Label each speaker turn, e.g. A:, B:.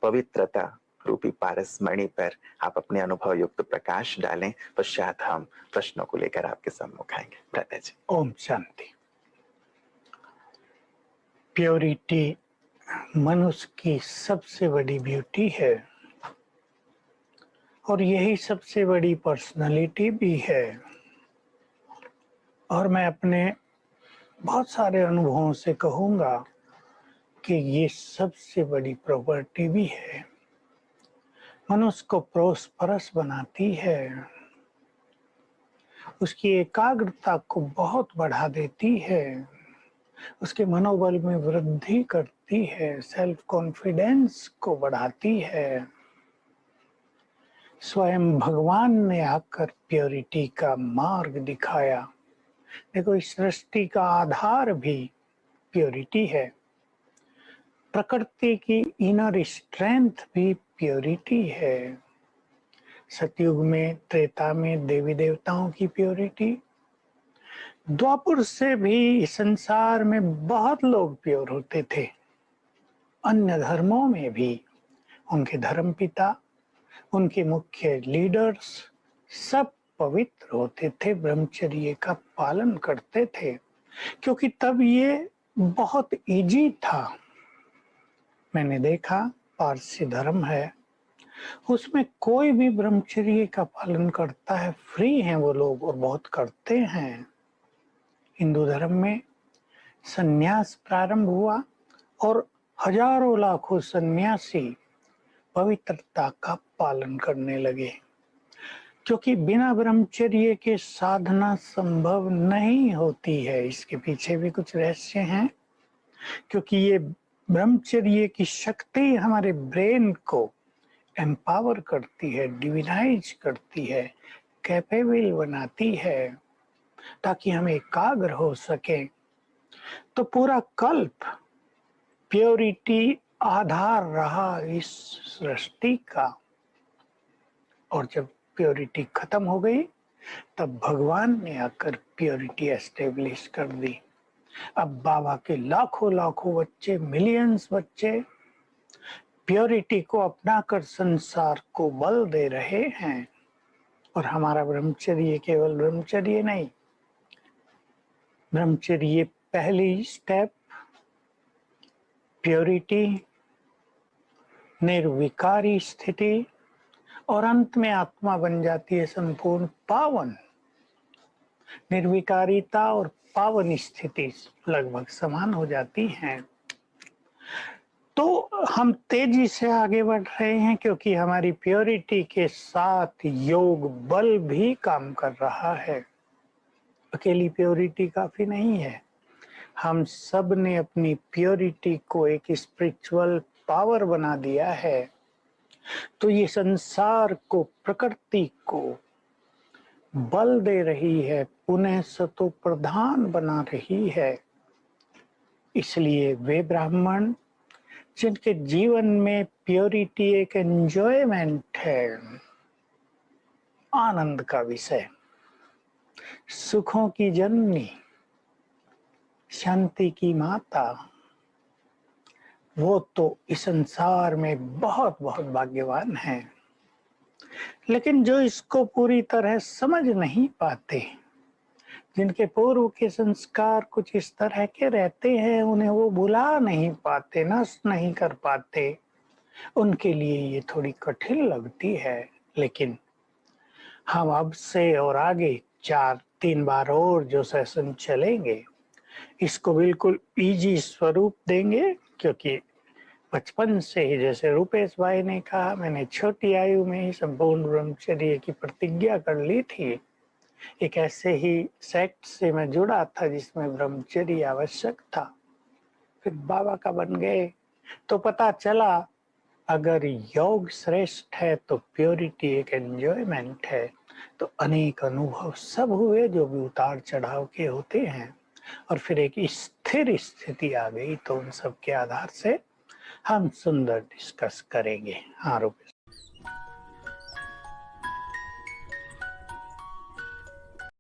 A: पवित्रता रूपी पारस मणि पर आप अपने अनुभव युक्त प्रकाश डालें। पश्चात हम प्रश्नों को लेकर आपके सम्मुख आएंगे। भ्राता जी।
B: ओम शांति। प्योरिटी मनुष्य की सबसे बड़ी ब्यूटी है और यही सबसे बड़ी पर्सनालिटी भी है। और मैं अपने बहुत सारे अनुभवों से कहूँगा कि ये सबसे बड़ी प्रॉपर्टी भी है। मनुष्य को प्रोस्परस बनाती है, उसकी एकाग्रता को बहुत बढ़ा देती है, उसके मनोबल में वृद्धि करती है, सेल्फ कॉन्फिडेंस को बढ़ाती है। स्वयं भगवान ने आकर प्योरिटी का मार्ग दिखाया। देखो, इस सृष्टि का आधार भी प्योरिटी है। प्रकृति की इनर स्ट्रेंथ भी प्योरिटी है। सतयुग में, त्रेता में देवी देवताओं की प्योरिटी, द्वापर से भी संसार में बहुत लोग प्योर होते थे। अन्य धर्मों में भी उनके धर्म पिता, उनके मुख्य लीडर्स सब पवित्र होते थे, ब्रह्मचर्य का पालन करते थे, क्योंकि तब ये बहुत इजी था। मैंने देखा, पारसी धर्म है, उसमें कोई भी ब्रह्मचर्य का पालन करता है, फ्री हैं वो लोग और बहुत करते हैं। हिंदू धर्म में संन्यास प्रारंभ हुआ और हजारों लाखों सन्यासी पवित्रता का पालन करने लगे, क्योंकि बिना ब्रह्मचर्य के साधना संभव नहीं होती है। इसके पीछे भी कुछ रहस्य हैं, क्योंकि ये ब्रह्मचर्य की शक्ति हमारे ब्रेन को एम्पावर करती है, डिविनाइज करती है, कैपेबल बनाती है, ताकि हम एकाग्र हो सके। तो पूरा कल्प प्योरिटी आधार रहा इस सृष्टि का, और जब प्योरिटी खत्म हो गई तब भगवान ने आकर प्योरिटी एस्टेब्लिश कर दी। अब बाबा के लाखों लाखों बच्चे, मिलियंस बच्चे प्योरिटी को अपनाकर संसार को बल दे रहे हैं। और हमारा ब्रह्मचर्य केवल ब्रह्मचर्य नहीं, ब्रह्मचर्य पहली स्टेप प्योरिटी, निर्विकारी स्थिति, और अंत में आत्मा बन जाती है संपूर्ण पावन। निर्विकारिता और पावन स्थिति लगभग समान हो जाती हैं। तो हम तेजी से आगे बढ़ रहे हैं, क्योंकि हमारी प्योरिटी के साथ योग बल भी काम कर रहा है। अकेली प्योरिटी काफी नहीं है, हम सब ने अपनी प्योरिटी को एक स्पिरिचुअल पावर बना दिया है। तो ये संसार को, प्रकृति को बल दे रही है, पुनः सतो प्रधान बना रही है। इसलिए वे ब्राह्मण जिनके जीवन में प्योरिटी एक एंजॉयमेंट है, आनंद का विषय, सुखों की जननी, शांति की माता, वो तो इस संसार में बहुत बहुत भाग्यवान हैं। लेकिन जो इसको पूरी तरह समझ नहीं पाते, जिनके पूर्व के संस्कार कुछ इस तरह के रहते हैं, उन्हें वो भुला नहीं पाते, नष्ट नहीं कर पाते, उनके लिए ये थोड़ी कठिन लगती है। लेकिन हम अब से और आगे 3 बार और जो सेशन चलेंगे, इसको बिल्कुल इजी स्वरूप देंगे, क्योंकि बचपन से ही, जैसे रूपेश भाई ने कहा, मैंने छोटी आयु में ही संपूर्ण ब्रह्मचर्य की प्रतिज्ञा कर ली थी। एक ऐसे ही सेक्ट से मैं जुड़ा था जिसमें ब्रह्मचर्य आवश्यक था, फिर बाबा का बन गए, तो पता चला अगर योग श्रेष्ठ है तो प्योरिटी एक एंजॉयमेंट है। तो अनेक अनुभव सब हुए जो भी उतार चढ़ाव के होते हैं, और फिर एक स्थिर स्थिति आ गई। तो उन सब के आधार से हम सुंदर डिस्कस करेंगे। हाँ रूपेश।